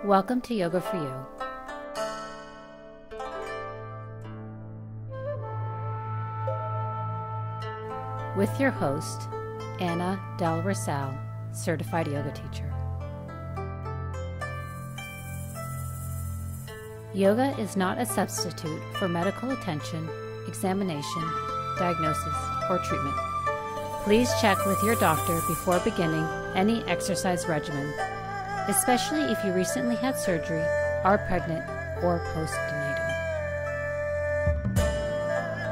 Welcome to Yoga for You. With your host, Anna Del Rosal, Certified Yoga Teacher. Yoga is not a substitute for medical attention, examination, diagnosis, or treatment. Please check with your doctor before beginning any exercise regimen, especially if you recently had surgery, are pregnant, or postnatal.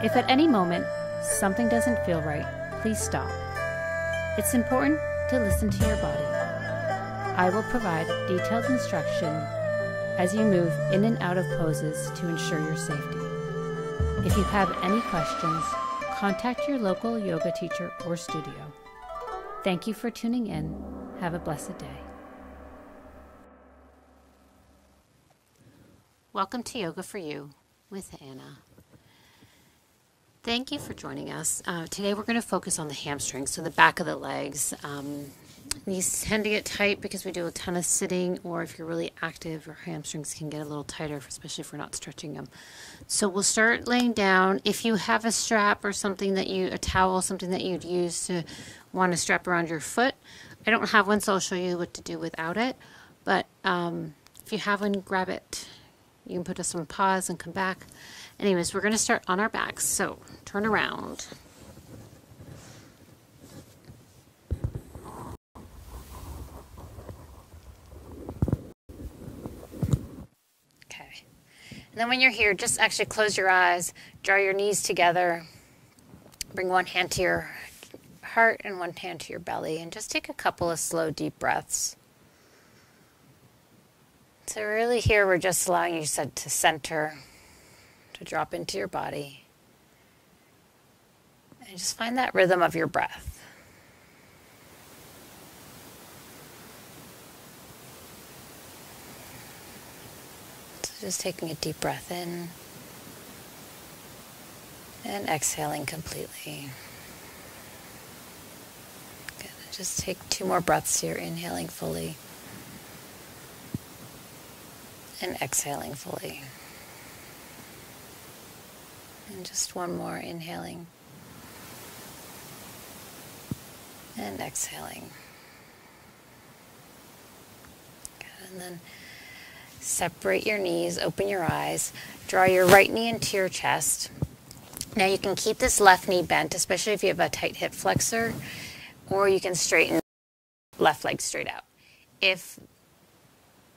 If at any moment something doesn't feel right, please stop. It's important to listen to your body. I will provide detailed instruction as you move in and out of poses to ensure your safety. If you have any questions, contact your local yoga teacher or studio. Thank you for tuning in. Have a blessed day. Welcome to Yoga for You with Anna. Thank you for joining us. Today we're going to focus on the hamstrings, so the back of the legs. These tend to get tight because we do a ton of sitting, or if you're really active, your hamstrings can get a little tighter, especially if we're not stretching them. So we'll start laying down. If you have a strap or something a towel, something that you'd use to want to strap around your foot. I don't have one, so I'll show you what to do without it. But if you have one, grab it. You can put us on pause and come back. Anyways, we're going to start on our backs. So turn around. And then when you're here, just actually close your eyes, draw your knees together, bring one hand to your heart and one hand to your belly, and just take a couple of slow, deep breaths. So really here, we're just allowing you to center, to drop into your body, and just find that rhythm of your breath. Just taking a deep breath in and exhaling completely. Good. Just take 2 more breaths here, inhaling fully and exhaling fully. And just 1 more, inhaling and exhaling. Good. And then separate your knees, open your eyes, draw your right knee into your chest. Now you can keep this left knee bent, especially if you have a tight hip flexor, or you can straighten left leg straight out. If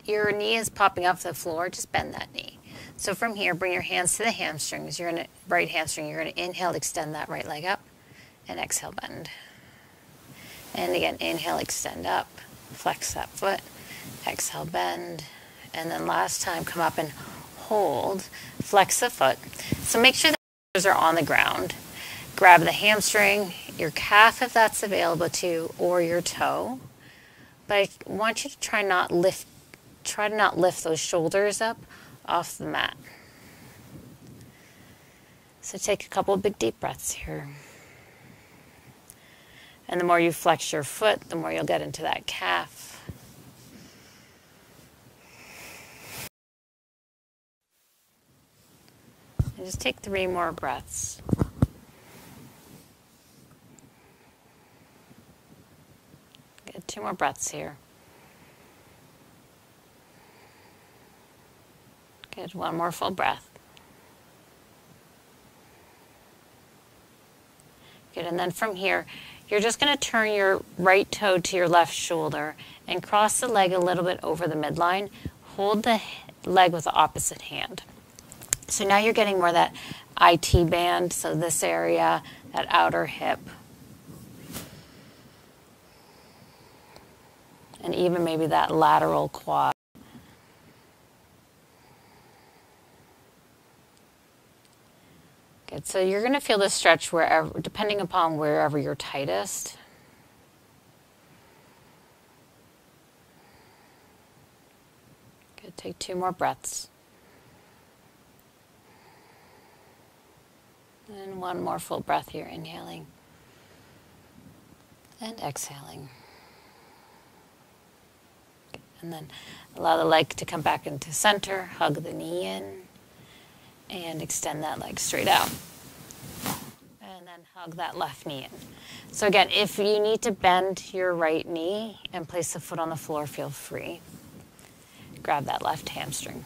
your knee is popping off the floor, just bend that knee. So from here, bring your hands to the hamstrings. Right hamstring, you're going to inhale, extend that right leg up, and exhale, bend. And again, inhale, extend up, flex that foot, exhale, bend. And then last time, come up and hold, flex the foot. So make sure the shoulders are on the ground. Grab the hamstring, your calf if that's available to you, or your toe. But I want you to try to not lift those shoulders up off the mat. So take a couple of big deep breaths here. And the more you flex your foot, the more you'll get into that calf. And just take 3 more breaths. Good, 2 more breaths here. Good, 1 more full breath. Good, and then from here, you're just going to turn your right toe to your left shoulder and cross the leg a little bit over the midline. Hold the leg with the opposite hand. So now you're getting more of that IT band, so this area, that outer hip. And even maybe that lateral quad. Good, so you're going to feel the stretch wherever, depending upon wherever you're tightest. Good, take 2 more breaths. And 1 more full breath here, inhaling and exhaling. And then allow the leg to come back into center, hug the knee in, and extend that leg straight out. And then hug that left knee in. So again, if you need to bend your right knee and place the foot on the floor, feel free. Grab that left hamstring.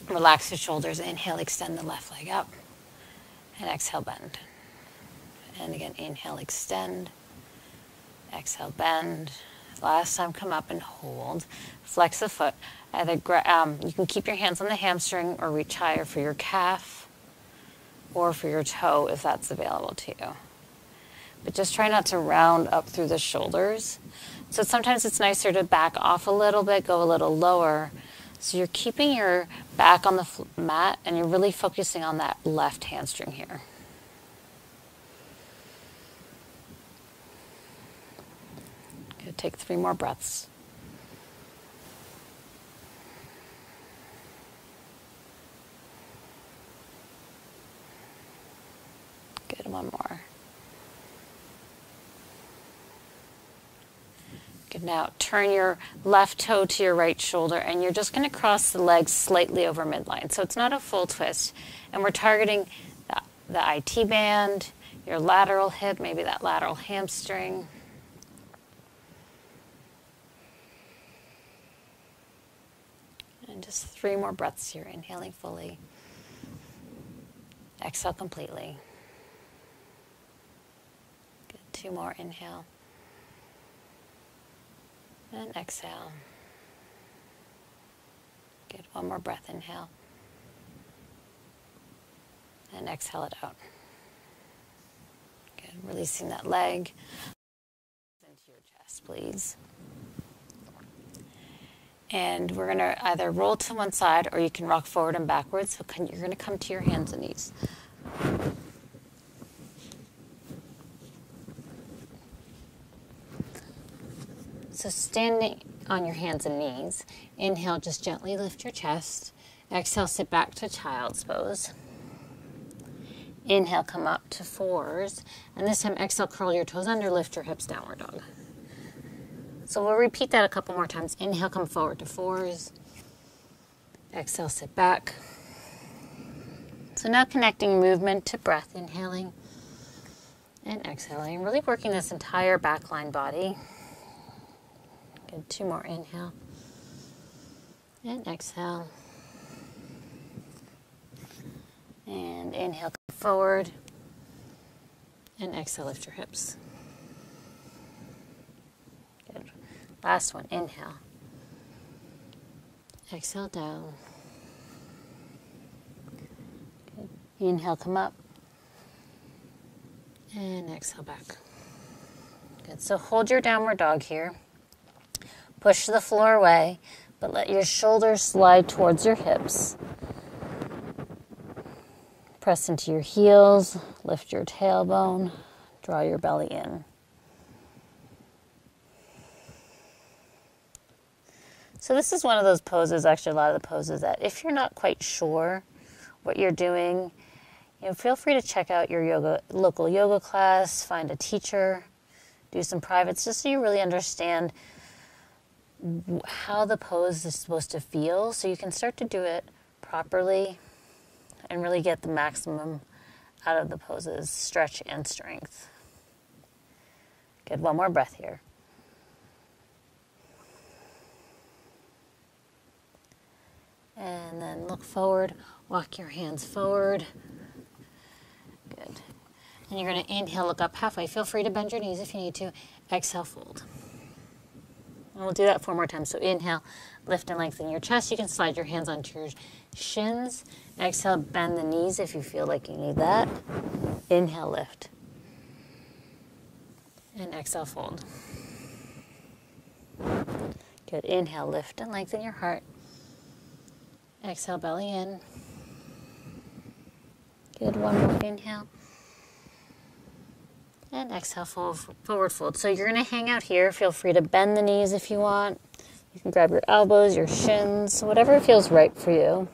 Relax your shoulders. Inhale, extend the left leg up. And exhale, bend. And again, inhale, extend. Exhale, bend. Last time, come up and hold. Flex the foot. Either you can keep your hands on the hamstring or reach higher for your calf or for your toe if that's available to you. But just try not to round up through the shoulders. So sometimes it's nicer to back off a little bit, go a little lower. So you're keeping your back on the mat and you're really focusing on that left hamstring here. Good, take 3 more breaths. Good, 1 more. Good, now turn your left toe to your right shoulder and you're just going to cross the legs slightly over midline. So it's not a full twist. And we're targeting the IT band, your lateral hip, maybe that lateral hamstring. And just 3 more breaths here, inhaling fully. Exhale completely. Good, 2 more, inhale. And exhale. Good, 1 more breath, inhale. And exhale it out. Good, releasing that leg into your chest, please. And we're going to either roll to one side or you can rock forward and backwards. So you're going to come to your hands and knees. So standing on your hands and knees, inhale, just gently lift your chest. Exhale, sit back to child's pose. Inhale, come up to 4s. And this time, exhale, curl your toes under, lift your hips, downward dog. So we'll repeat that a couple more times. Inhale, come forward to 4s. Exhale, sit back. So now connecting movement to breath, inhaling and exhaling. Really working this entire backline body. Good, 2 more, inhale and exhale. And inhale, come forward and exhale, lift your hips. Good. Last one, inhale. Exhale, down. Good. Inhale, come up. And exhale, back. Good. So hold your downward dog here. Push the floor away, but let your shoulders slide towards your hips. Press into your heels, lift your tailbone, draw your belly in. So this is one of those poses, actually a lot of the poses, that if you're not quite sure what you're doing, feel free to check out your local yoga class, find a teacher, do some privates, just so you really understand how the pose is supposed to feel, so you can start to do it properly and really get the maximum out of the poses, stretch and strength. Good, 1 more breath here. And then look forward, walk your hands forward. Good. And you're going to inhale, look up halfway. Feel free to bend your knees if you need to. Exhale, fold. And we'll do that 4 more times. So inhale, lift and lengthen your chest. You can slide your hands onto your shins. Exhale, bend the knees if you feel like you need that. Inhale, lift. And exhale, fold. Good. Inhale, lift and lengthen your heart. Exhale, belly in. Good. 1 more inhale. And exhale, forward fold. So you're going to hang out here. Feel free to bend the knees if you want. You can grab your elbows, your shins, whatever feels right for you.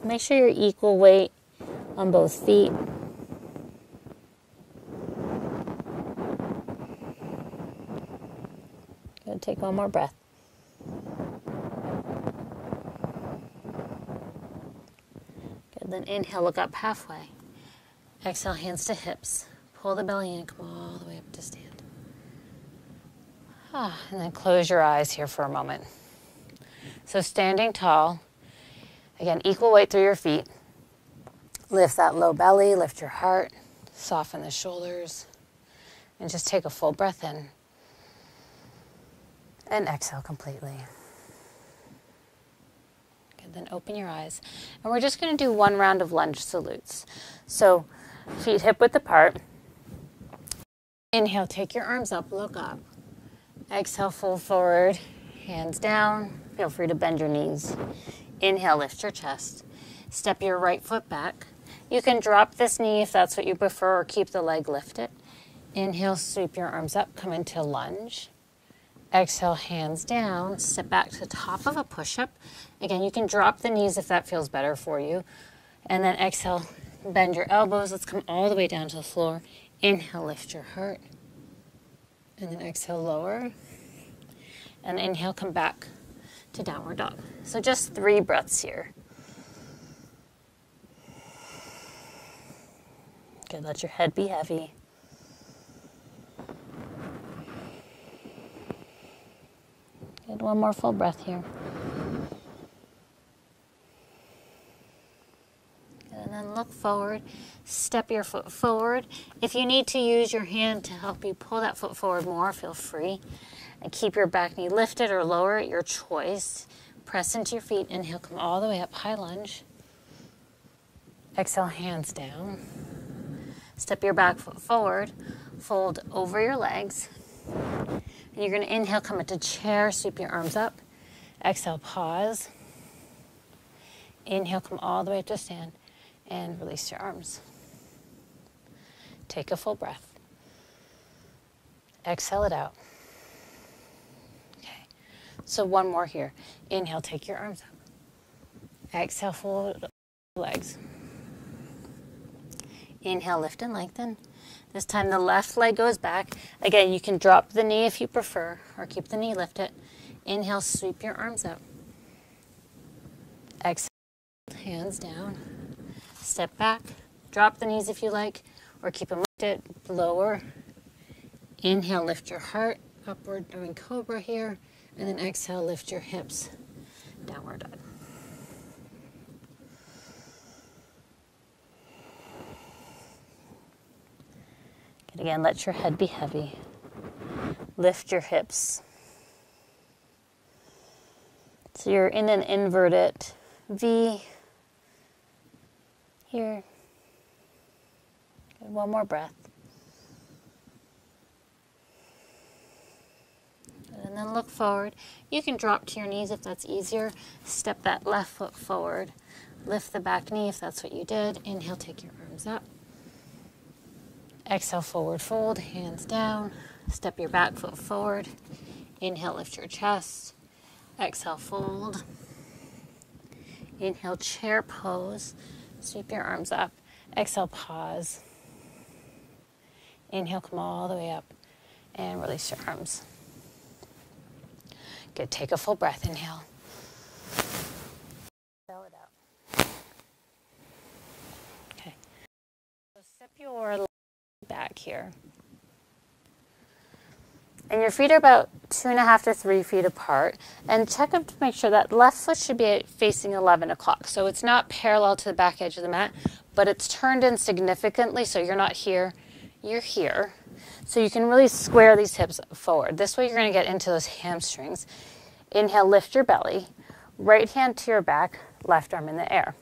Make sure you're equal weight on both feet. Good, take one more breath. Good, then inhale, look up halfway. Exhale, hands to hips. Pull the belly in, come all the way up to stand. And then close your eyes here for a moment. So standing tall, again, equal weight through your feet. Lift that low belly, lift your heart, soften the shoulders, and just take a full breath in. And exhale completely. Good, then open your eyes. And we're just going to do one round of lunge salutes. So feet hip width apart. Inhale, take your arms up, look up. Exhale, fold forward, hands down. Feel free to bend your knees. Inhale, lift your chest. Step your right foot back. You can drop this knee if that's what you prefer, or keep the leg lifted. Inhale, sweep your arms up, come into lunge. Exhale, hands down, step back to the top of a push-up. Again, you can drop the knees if that feels better for you. And then exhale, bend your elbows. Let's come all the way down to the floor. Inhale, lift your heart. And then exhale, lower. And inhale, come back to downward dog. So just 3 breaths here. Good, let your head be heavy. Good, one more full breath here. Good, and then look forward, step your foot forward. If you need to use your hand to help you pull that foot forward more, feel free. And keep your back knee lifted or lower at your choice. Press into your feet. Inhale, come all the way up, high lunge. Exhale, hands down. Step your back foot forward, fold over your legs. And you're going to inhale, come into chair, sweep your arms up. Exhale, pause. Inhale, come all the way up to stand and release your arms. Take a full breath. Exhale it out. Okay, so one more here. Inhale, take your arms up. Exhale, fold legs. Inhale, lift and lengthen. This time the left leg goes back. Again, you can drop the knee if you prefer, or keep the knee lifted. Inhale, sweep your arms up. Exhale, hands down. Step back, drop the knees if you like, or keep them lifted, lower. Inhale, lift your heart, upward doing cobra here, and then exhale, lift your hips, downward dog. Good, again, let your head be heavy. Lift your hips. So you're in an inverted V here. Good, one more breath. And then look forward. You can drop to your knees if that's easier. Step that left foot forward. Lift the back knee if that's what you did. Inhale, take your arms up. Exhale, forward fold, hands down. Step your back foot forward. Inhale, lift your chest. Exhale, fold. Inhale, chair pose. Sweep your arms up. Exhale, pause. Inhale, come all the way up and release your arms. Good, take a full breath, inhale. Exhale it out. Okay, so step your leg back here. And your feet are about 2.5 to 3 feet apart. And check up to make sure that left foot should be facing 11 o'clock. So it's not parallel to the back edge of the mat, but it's turned in significantly, so you're not here, you're here. So you can really square these hips forward. This way you're going to get into those hamstrings. Inhale, lift your belly. Right hand to your back, left arm in the air.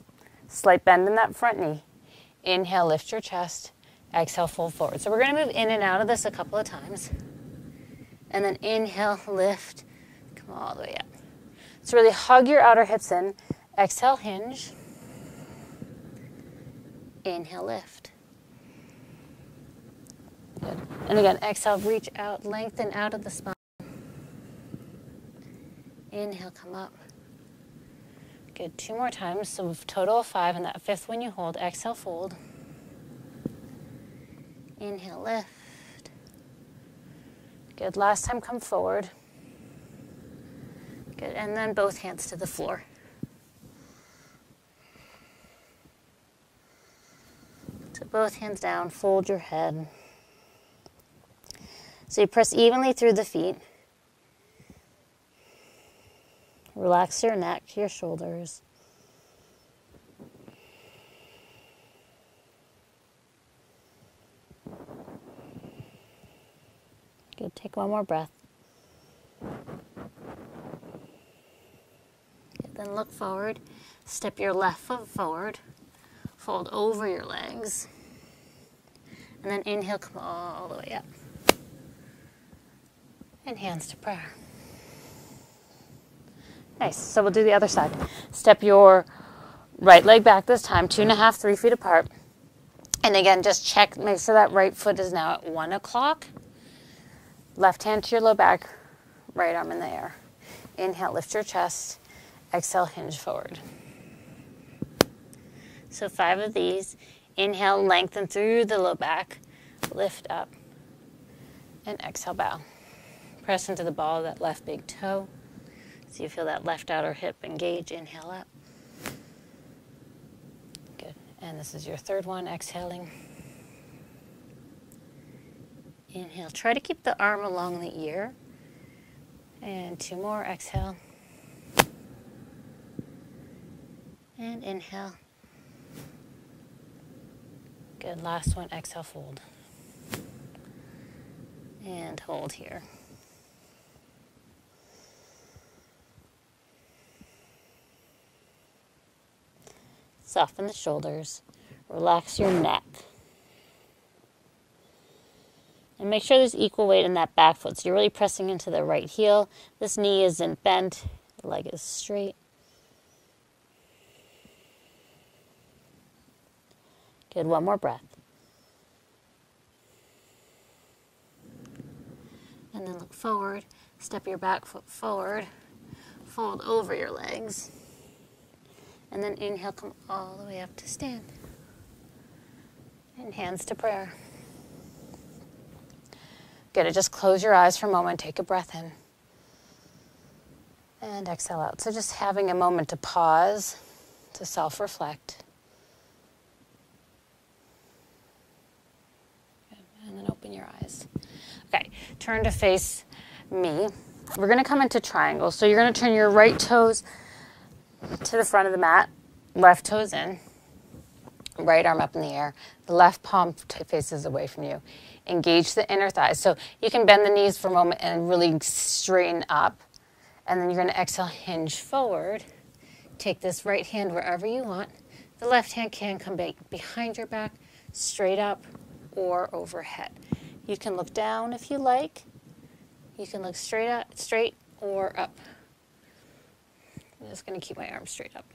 Slight bend in that front knee. Inhale, lift your chest. Exhale, fold forward. So we're going to move in and out of this a couple of times. And then inhale, lift, come all the way up. So really hug your outer hips in. Exhale, hinge. Inhale, lift. Good. And again, exhale, reach out, lengthen out of the spine. Inhale, come up. Good, 2 more times. So total of 5, and that 5th one you hold. Exhale, fold. Inhale, lift. Good, last time come forward. Good, and then both hands to the floor. So both hands down, fold your head. So you press evenly through the feet. Relax your neck, your shoulders. Good, take one more breath. Good, then look forward. Step your left foot forward. Fold over your legs. And then inhale, come all the way up. And hands to prayer. Nice, so we'll do the other side. Step your right leg back this time, 2.5, 3 feet apart. And again, just check, make sure that right foot is now at 1 o'clock. Left hand to your low back, right arm in the air. Inhale, lift your chest. Exhale, hinge forward. So 5 of these. Inhale, lengthen through the low back. Lift up. And exhale, bow. Press into the ball of that left big toe. So you feel that left outer hip engage. Inhale up. Good. And this is your third one, exhaling. Inhale. Try to keep the arm along the ear. And 2 more. Exhale. And inhale. Good. Last one. Exhale, fold. And hold here. Soften the shoulders. Relax your neck. And make sure there's equal weight in that back foot. So you're really pressing into the right heel. This knee isn't bent. The leg is straight. Good. One more breath. And then look forward. Step your back foot forward. Fold over your legs. And then inhale, come all the way up to stand. And hands to prayer. Good, just close your eyes for a moment, take a breath in. And exhale out. So just having a moment to pause, to self-reflect. And then open your eyes. Okay, turn to face me. We're gonna come into triangle. So you're gonna turn your right toes to the front of the mat, left toes in, right arm up in the air, the left palm faces away from you. Engage the inner thighs. So you can bend the knees for a moment and really straighten up. And then you're going to exhale, hinge forward. Take this right hand wherever you want. The left hand can come back behind your back, straight up or overhead. You can look down if you like. You can look straight or up. I'm just going to keep my arms straight up.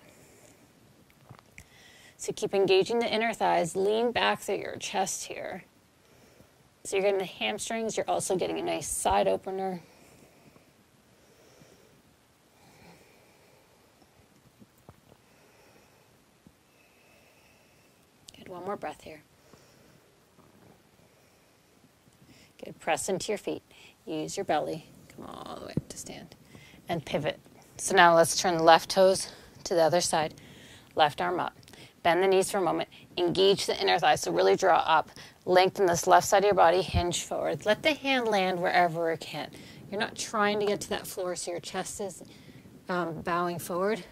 So keep engaging the inner thighs. Lean back through your chest here. So you're getting the hamstrings. You're also getting a nice side opener. Good. One more breath here. Good. Press into your feet. Use your belly. Come all the way up to stand. And pivot. So now let's turn the left toes to the other side. Left arm up. Bend the knees for a moment. Engage the inner thighs. So really draw up. Lengthen this left side of your body. Hinge forward. Let the hand land wherever it can. You're not trying to get to that floor so your chest is bowing forward.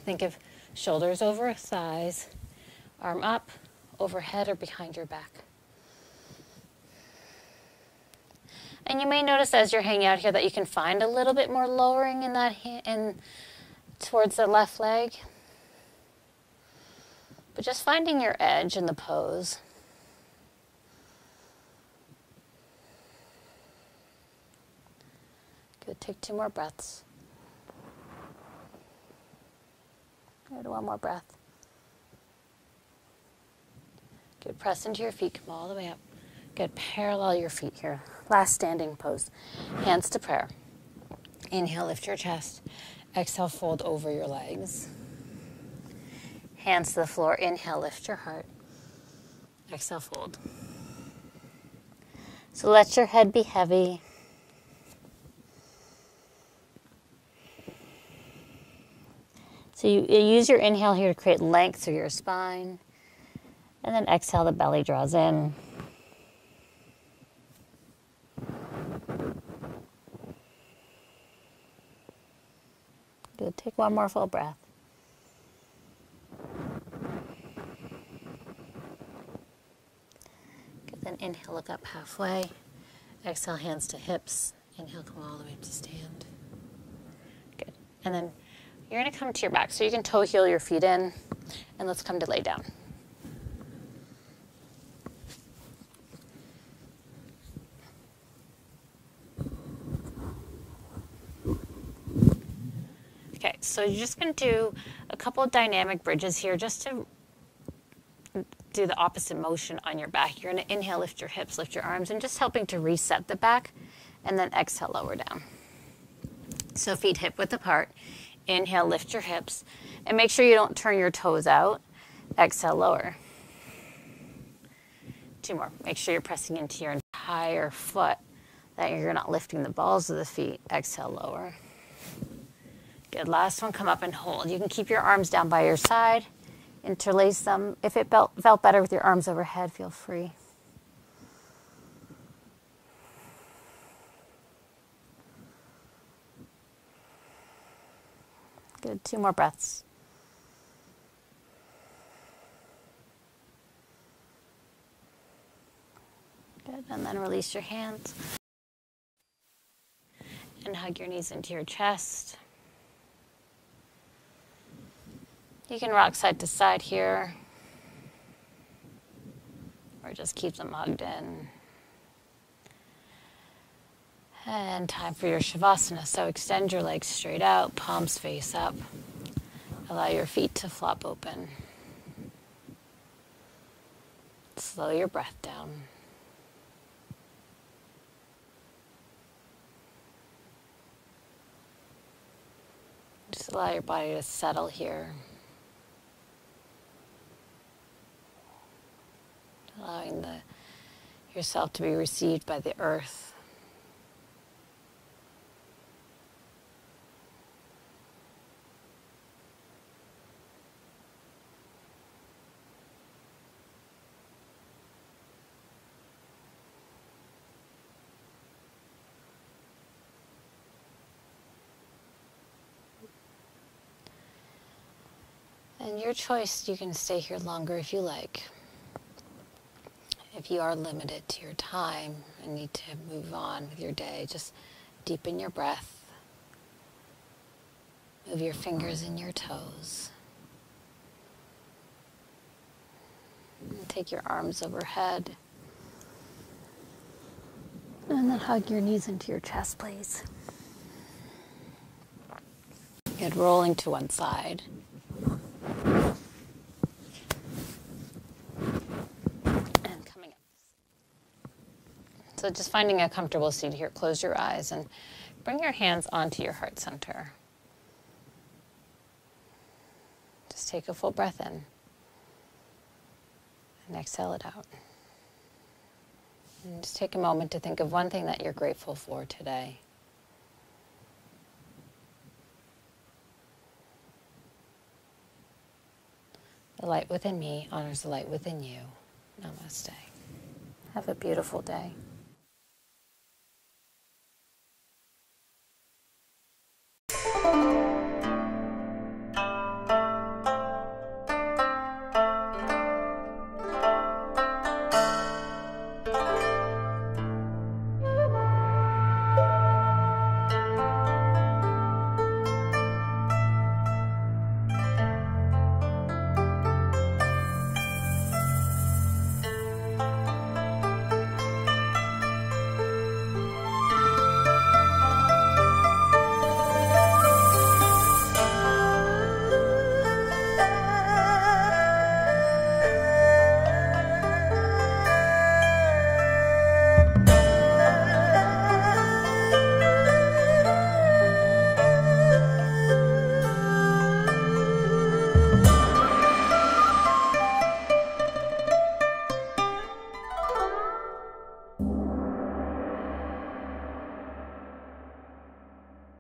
Think of shoulders over thighs. Arm up, overhead, or behind your back. And you may notice as you're hanging out here that you can find a little bit more lowering in that hand, towards the left leg. But just finding your edge in the pose. Good, take 2 more breaths. Good, 1 more breath. Good, press into your feet, come all the way up. Good, parallel your feet here. Last standing pose. Hands to prayer. Inhale, lift your chest. Exhale, fold over your legs. Hands to the floor. Inhale, lift your heart. Exhale, fold. So let your head be heavy. So you use your inhale here to create length through your spine. And then exhale, the belly draws in. Good. Take one more full breath. Good. Then inhale, look up halfway. Exhale, hands to hips. Inhale, come all the way up to stand. Good. And then you're going to come to your back. So you can toe heel your feet in. And let's come to lay down. Okay, so you're just going to do a couple of dynamic bridges here just to do the opposite motion on your back. You're going to inhale, lift your hips, lift your arms, and just helping to reset the back, and then exhale, lower down. So feet hip width apart. Inhale, lift your hips, and make sure you don't turn your toes out. Exhale, lower. Two more. Make sure you're pressing into your entire foot, that you're not lifting the balls of the feet. Exhale, lower. Good. Last one, come up and hold. You can keep your arms down by your side. Interlace them. If it felt better with your arms overhead, feel free. Good. Two more breaths. Good. And then release your hands. And hug your knees into your chest. You can rock side to side here, or just keep them hugged in. And time for your Shavasana. So extend your legs straight out, palms face up. Allow your feet to flop open. Slow your breath down. Just allow your body to settle here. Allowing yourself to be received by the earth. And your choice, you can stay here longer if you like. If you are limited to your time and need to move on with your day, just deepen your breath. Move your fingers and your toes. And take your arms overhead. And then hug your knees into your chest, please. Good. Rolling to one side. So just finding a comfortable seat here, close your eyes and bring your hands onto your heart center. Just take a full breath in and exhale it out. And just take a moment to think of one thing that you're grateful for today. The light within me honors the light within you. Namaste. Have a beautiful day.